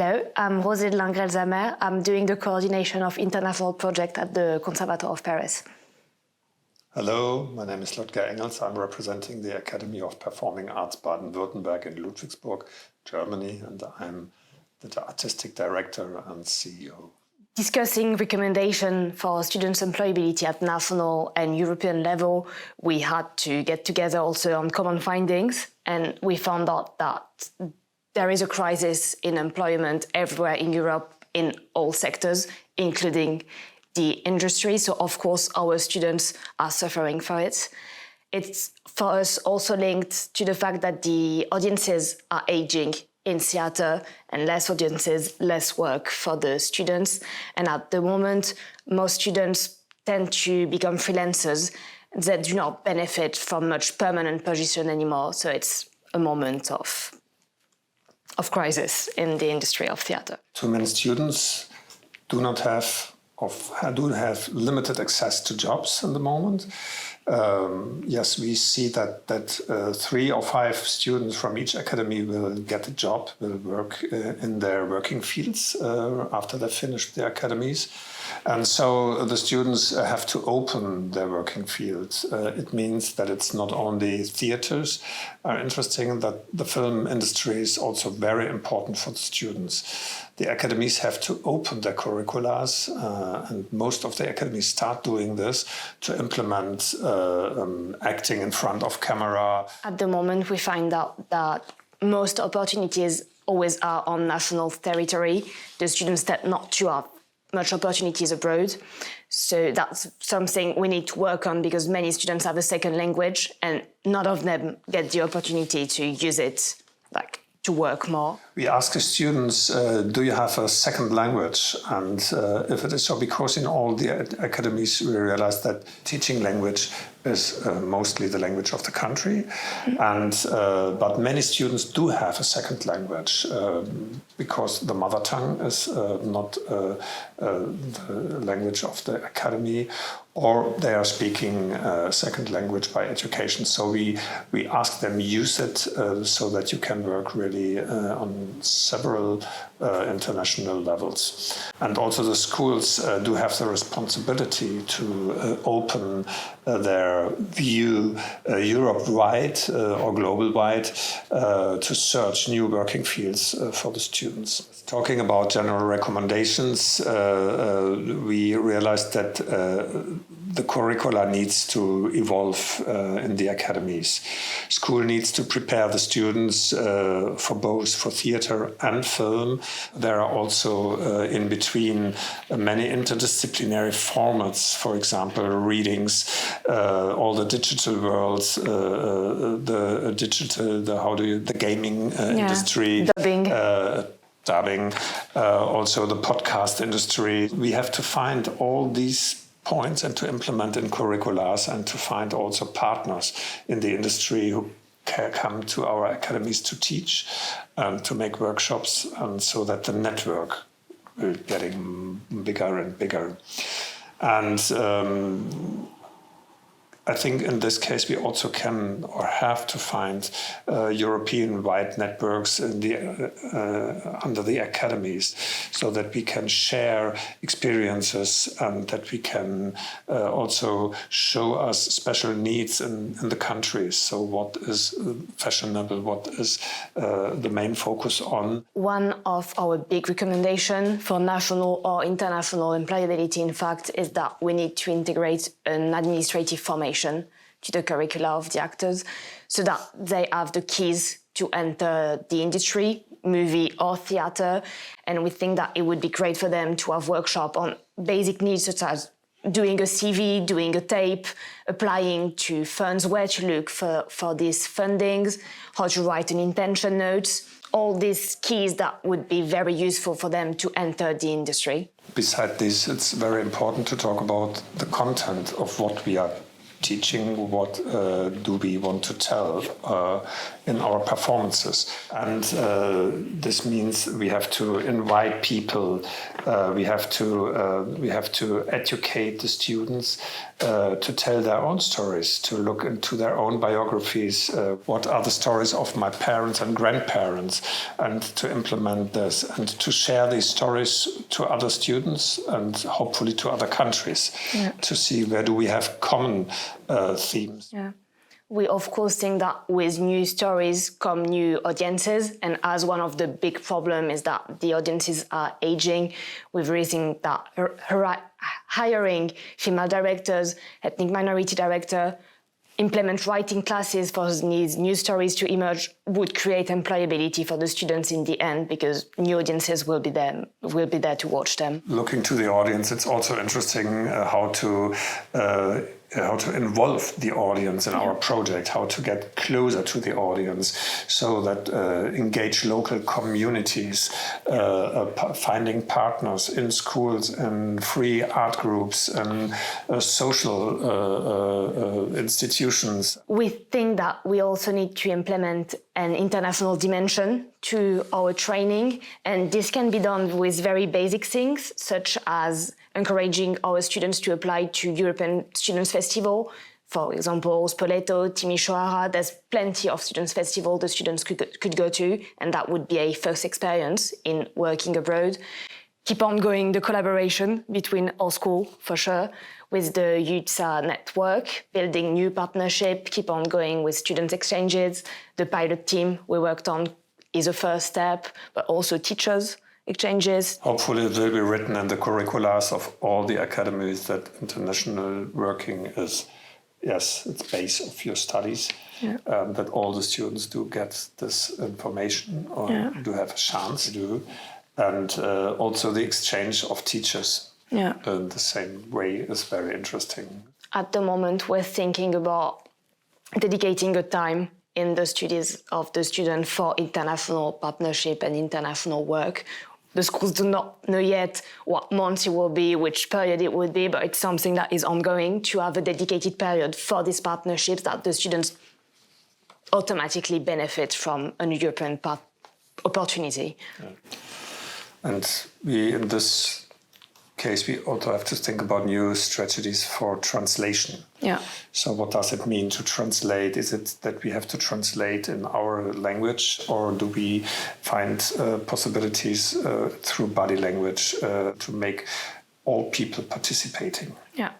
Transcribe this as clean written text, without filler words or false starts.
Hello, I'm Rosée de Langrel-Zamer. I'm doing the coordination of international project at the Conservatoire of Paris. Hello, my name is Ludger Engels. I'm representing the Academy of Performing Arts Baden-Württemberg in Ludwigsburg, Germany, and I'm the artistic director and CEO. Discussing recommendation for students' employability at national and European level, we had to get together also on common findings, and we found out that there is a crisis in employment everywhere in Europe in all sectors, including the industry. So, of course, our students are suffering for it. It's for us also linked to the fact that the audiences are aging in theatre, and less audiences, less work for the students. And at the moment, most students tend to become freelancers that do not benefit from much permanent position anymore. So it's a moment of crisis in the industry of theatre. Too many students do have limited access to jobs in the moment. Yes, we see that 3 or 5 students from each academy will get a job, will work in their working fields after they finish their academies. And so the students have to open their working fields. It means that it's not only theaters are interesting, that the film industry is also very important for the students. The academies have to open their curriculars, and most of the academies start doing this to implement acting in front of camera. At the moment, we find out that most opportunities always are on national territory. The students tend not to have much opportunities abroad. So that's something we need to work on, because many students have a second language and none of them get the opportunity to use it, to work more. We ask the students, do you have a second language? And if it is so, because in all the academies we realize that teaching language is mostly the language of the country, and but many students do have a second language because the mother tongue is not the language of the academy, or they are speaking second language by education. So we ask them use it so that you can work really on several international levels. And also the schools do have the responsibility to open their view Europe-wide or global-wide to search new working fields for the students. Talking about general recommendations, we realized that the curricula needs to evolve in the academies. School needs to prepare the students for theatre and film. There are also in between many interdisciplinary formats, for example, readings, all the digital worlds, the gaming industry. Dubbing, also the podcast industry. We have to find all these points and to implement in curriculars, and to find also partners in the industry who can come to our academies to teach and to make workshops, and so that the network will getting bigger and bigger. And I think in this case we also can or have to find European-wide networks in under the academies, so that we can share experiences and that we can also show us special needs in the countries. So what is fashionable, what is the main focus on? One of our big recommendations for national or international employability, in fact, is that we need to integrate an administrative formation to the curricula of the actors, so that they have the keys to enter the industry, movie or theatre. And we think that it would be great for them to have workshop on basic needs, such as doing a CV, doing a tape, applying to funds, where to look for these fundings, how to write an intention note, all these keys that would be very useful for them to enter the industry. Besides this, it's very important to talk about the content of what we are teaching, what do we want to tell in our performances. And this means we have to invite people, we have to educate the students to tell their own stories, to look into their own biographies, what are the stories of my parents and grandparents, and to implement this and to share these stories to other students and hopefully to other countries, to see where do we have common themes. Yeah. We of course think that with new stories come new audiences, and as one of the big problems is that the audiences are aging, we've reasoned that hiring female directors, ethnic minority director, implement writing classes for these new stories to emerge would create employability for the students in the end, because new audiences will be there to watch them. Looking to the audience, it's also interesting how to involve the audience in our project, how to get closer to the audience, so that engage local communities, finding partners in schools and free art groups and social institutions. We think that we also need to implement an international dimension to our training, and this can be done with very basic things, such as encouraging our students to apply to European Students' Festival. For example, Spoleto, Timișoara, there's plenty of students' festival the students could go to, and that would be a first experience in working abroad. Keep on going the collaboration between our school, for sure, with the UTSA network, building new partnership, keep on going with student exchanges. The pilot team we worked on is a first step, but also teachers exchanges. Hopefully it will be written in the curriculars of all the academies that international working is, yes, it's base of your studies, that all the students do get this information or do have a chance to do. And also the exchange of teachers in the same way is very interesting. At the moment, we're thinking about dedicating a time in the studies of the student for international partnership and international work. The schools do not know yet what month it will be, which period it would be, but it's something that is ongoing, to have a dedicated period for these partnerships, that the students automatically benefit from a European opportunity. Yeah. And we, in this case, we also have to think about new strategies for translation. Yeah. So what does it mean to translate? Is it that we have to translate in our language, or do we find possibilities through body language to make all people participating? Yeah.